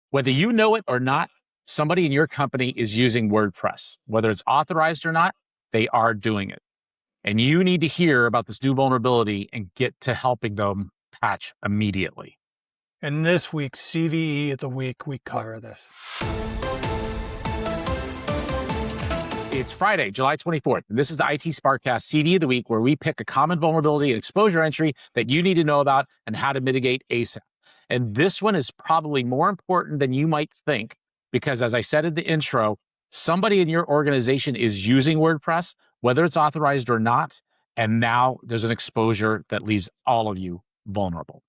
Whether you know it or not, somebody in your company is using WordPress. Whether it's authorized or not, they are doing it. And you need to hear about this new vulnerability and get to helping them patch immediately. In this week's CVE of the Week, we cover this. It's Friday, July 24th, and this is the IT SPARC Cast CVE of the Week, where we pick a common vulnerability and exposure entry that you need to know about and how to mitigate ASAP. And this one is probably more important than you might think, because as I said in the intro, somebody in your organization is using WordPress, whether it's authorized or not, and now there's an exposure that leaves all of you vulnerable.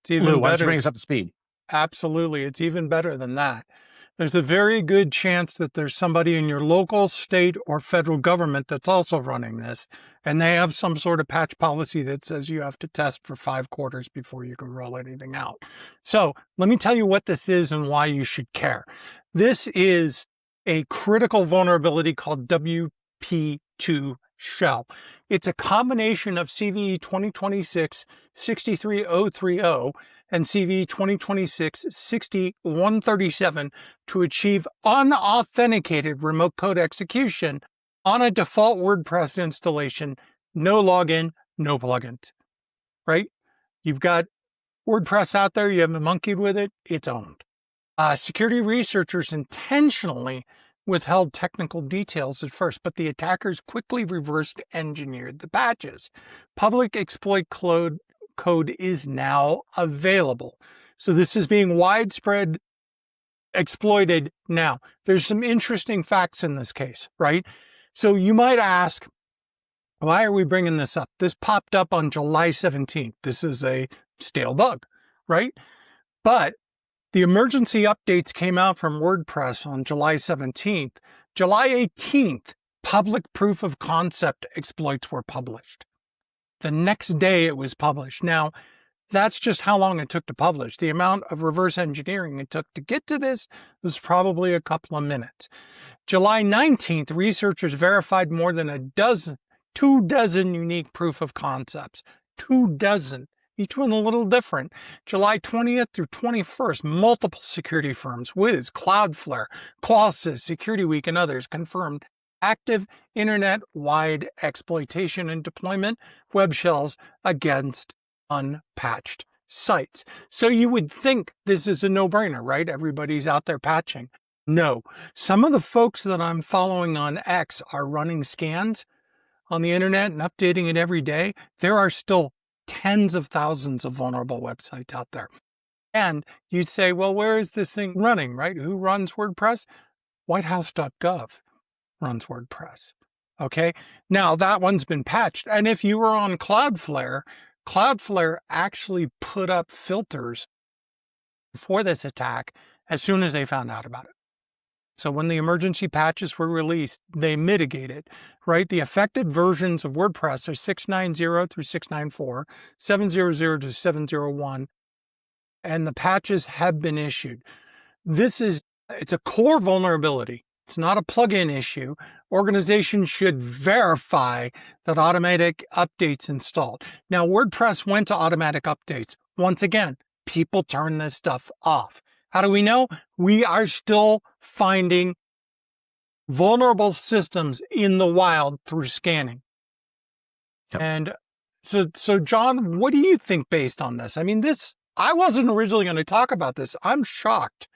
It's even Lou, better. why don't you bring us up to speed? Absolutely. It's even better than that. There's a very good chance that there's somebody in your local, state, or federal government that's also running this, and they have some sort of patch policy that says you have to test for 5 quarters before you can roll anything out. So let me tell you what this is and why you should care. This is a critical vulnerability called WP2 shell. It's a combination of CVE-2026-63030 and CVE-2026-60137 to achieve unauthenticated remote code execution on a default WordPress installation, no login, no plugins, right? You've got WordPress out there, you haven't monkeyed with it, it's owned. Security researchers intentionally withheld technical details at first, but the attackers quickly reversed engineered the patches. Public exploit code is now available. So this is being widespread exploited now. There's some interesting facts in this case, right? So you might ask, why are we bringing this up? This popped up on July 17th. This is a stale bug, right? But the emergency updates came out from WordPress on July 17th. July 18th, public proof of concept exploits were published. The next day it was published. Now, that's just how long it took to publish. The amount of reverse engineering it took to get to this was probably a couple of minutes. July 19th, researchers verified more than 24 unique proof of concepts. 24, each one a little different. July 20th through 21st, multiple security firms, Wiz, Cloudflare, Qualys, Security Week, and others confirmed active internet-wide exploitation and deployment web shells against unpatched sites. So you would think this is a no-brainer, right? Everybody's out there patching. No. Some of the folks that I'm following on X are running scans on the internet and updating it every day. There are still tens of thousands of vulnerable websites out there. And you'd say, well, where is this thing running, right? Who runs WordPress? Whitehouse.gov runs WordPress. Okay. Now that one's been patched. And if you were on Cloudflare, Cloudflare actually put up filters for this attack as soon as they found out about it. So when the emergency patches were released, they mitigated, right? The affected versions of WordPress are 690 through 694, 700 to 701, and the patches have been issued. It's a core vulnerability. It's not a plugin issue. Organizations should verify that automatic updates installed. Now, WordPress went to automatic updates. Once again, people turn this stuff off. How do we know? We are still finding vulnerable systems in the wild through scanning. Yep. And so John, what do you think based on this? I mean, I wasn't originally going to talk about this. I'm shocked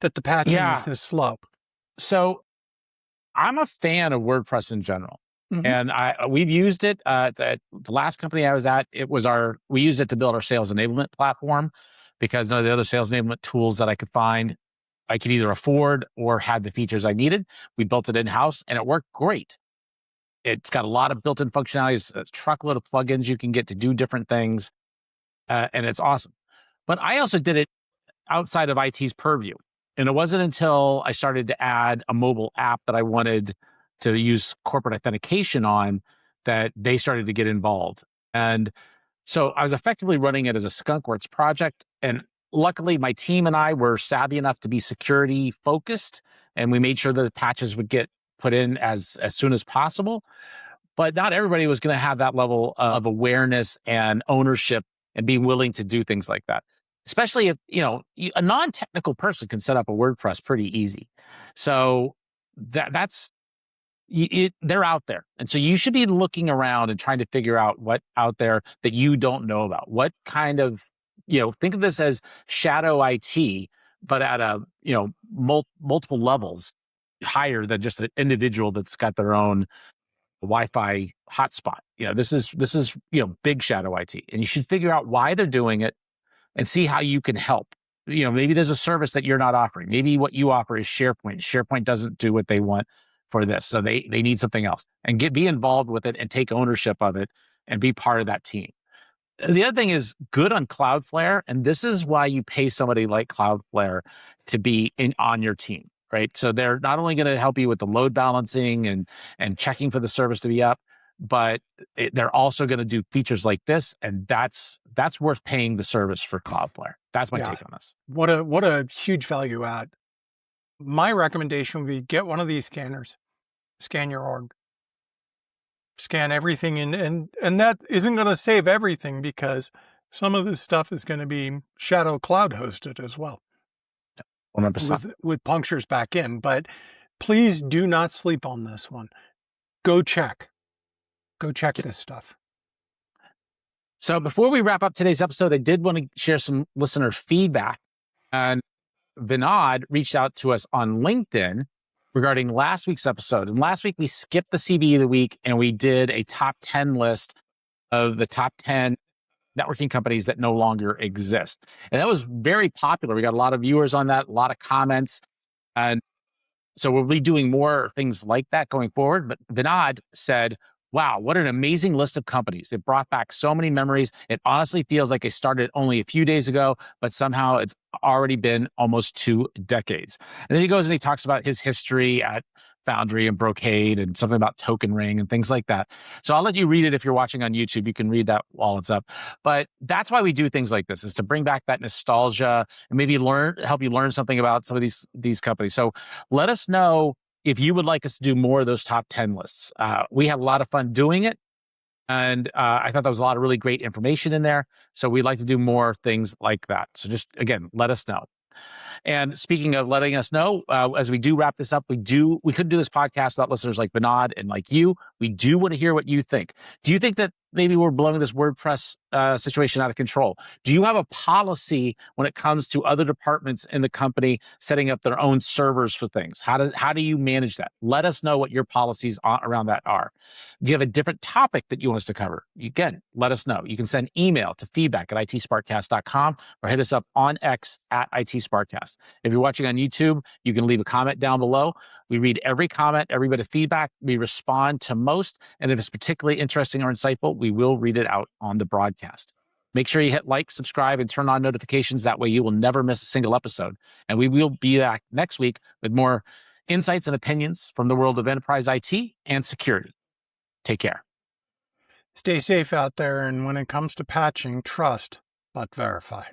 that the patching is this slow. So I'm a fan of WordPress in general. Mm-hmm. And we've used it at the last company I was at. We used it to build our sales enablement platform, because none of the other sales enablement tools that I could find, I could either afford or had the features I needed. We built it in-house and it worked great. It's got a lot of built-in functionalities, a truckload of plugins you can get to do different things, and it's awesome. But I also did it outside of IT's purview. And it wasn't until I started to add a mobile app that I wanted to use corporate authentication on that they started to get involved. And so I was effectively running it as a skunkworks project. And luckily, my team and I were savvy enough to be security focused, and we made sure that the patches would get put in as soon as possible. But not everybody was going to have that level of awareness and ownership and be willing to do things like that. especially if, a non-technical person can set up a WordPress pretty easy. So they're out there. And so you should be looking around and trying to figure out what out there that you don't know about. What kind of, think of this as shadow IT, but at multiple levels higher than just an individual that's got their own Wi-Fi hotspot. This is big shadow IT, and you should figure out why they're doing it and see how you can help. Maybe there's a service that you're not offering. Maybe what you offer is SharePoint. SharePoint doesn't do what they want for this, so they need something else. And be involved with it and take ownership of it and be part of that team. The other thing is good on Cloudflare, and this is why you pay somebody like Cloudflare to be on your team, right? So they're not only going to help you with the load balancing and checking for the service to be up, but they're also going to do features like this, and that's worth paying the service for Cloudflare. That's my take on this. What a huge value add. My recommendation would be get one of these scanners, scan your org, scan everything, and that isn't going to save everything because some of this stuff is going to be shadow cloud hosted as well. 100%. With punctures back in, but please do not sleep on this one. Go check this stuff. So before we wrap up today's episode, I did want to share some listener feedback. And Vinod reached out to us on LinkedIn regarding last week's episode. And last week we skipped the CVE of the week and we did a top 10 list of the top 10 networking companies that no longer exist. And that was very popular. We got a lot of viewers on that, a lot of comments. And so we'll be doing more things like that going forward. But Vinod said, wow, what an amazing list of companies. It brought back so many memories. It honestly feels like I started only a few days ago, but somehow it's already been almost 2 decades. And then he goes and he talks about his history at Foundry and Brocade and something about Token Ring and things like that. So I'll let you read it if you're watching on YouTube. You can read that while it's up. But that's why we do things like this, is to bring back that nostalgia and maybe help you learn something about some of these companies. So let us know if you would like us to do more of those top 10 lists. We had a lot of fun doing it. And I thought there was a lot of really great information in there. So we'd like to do more things like that. So just, again, let us know. And speaking of letting us know, as we do wrap this up, we couldn't do this podcast without listeners like Vinod and like you. We do want to hear what you think. Do you think that maybe we're blowing this WordPress situation out of control? Do you have a policy when it comes to other departments in the company setting up their own servers for things? How do you manage that? Let us know what your policies around that are. Do you have a different topic that you want us to cover? Again, let us know. You can send email to feedback@itsparkcast.com or hit us up on X @ITSparkcast. If you're watching on YouTube, you can leave a comment down below. We read every comment, every bit of feedback. We respond to most. And if it's particularly interesting or insightful, we will read it out on the broadcast. Make sure you hit like, subscribe, and turn on notifications. That way you will never miss a single episode. And we will be back next week with more insights and opinions from the world of enterprise IT and security. Take care. Stay safe out there. And when it comes to patching, trust, but verify.